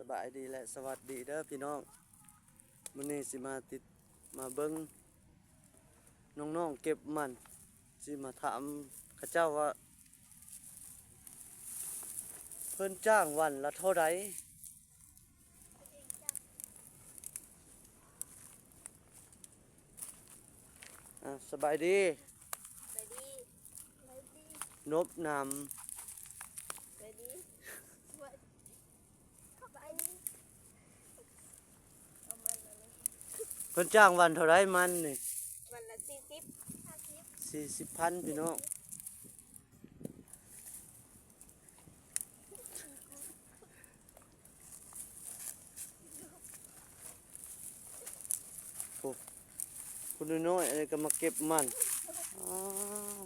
สบายดีและสวัสดีเด้อพี่น้องมื้อนี้สิมาเบิ่งน้องๆเก็บมันสิมาถามเขาเจ้าว่าเพิ่นจ้างวันละเท่าใดสบายดีไปดีไปดี นบนไปดีว่าเข้าไปเอามันมาเลย ำเพิ่นจ้างวันเท่าใดมันนี่ วันละ40 40,000พี่น้องโอ้คุณน้อยๆอะไรก็มาเก็บมัน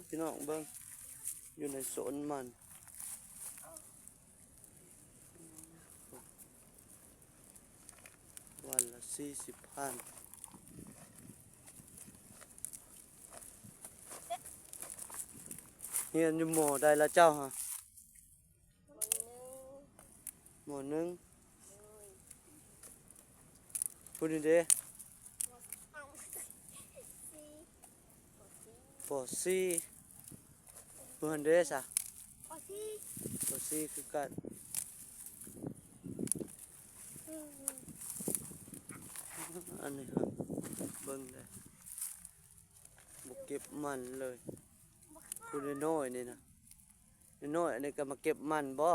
พี่น้องเบิ่งอยู่ในสวนมันวันละ40,000เฮียนอยู่หม้อได้ละเจ้าฮะหม้อหนึงพูดนี่เด้ปอซี่เพิ่นเด้ซะปอซี่คือกันอันนี้ครับเบิ่งได้บ่เก็บมันเลยพูดน้อยๆนี่นะน้อยๆอันนี้ก็มาเก็บมันบ่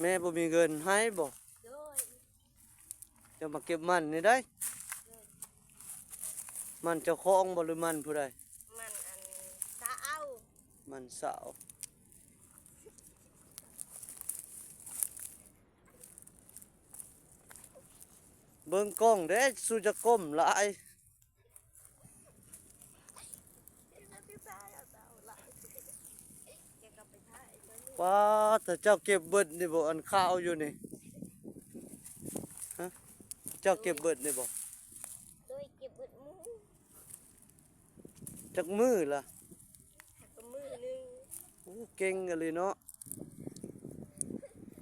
แม่บ่มีเงินให้บ่จะมาเก็บมันนี่ได้มันเจ้าของบ่หรือมันผู้ใดมันอันตาเอามันสาวเบิ่งกล้องเด้สุจะก้มหลายว้าแต่เจ้าเก็บเบิดนี่บ่อันข้าวอยู่นี่ฮะเจ้าเก็บเบิดนี่บ่โดยเก็บเบิดมือจักมือล่ะหักมือนึงโอ้เก่งกันเลยเนาะ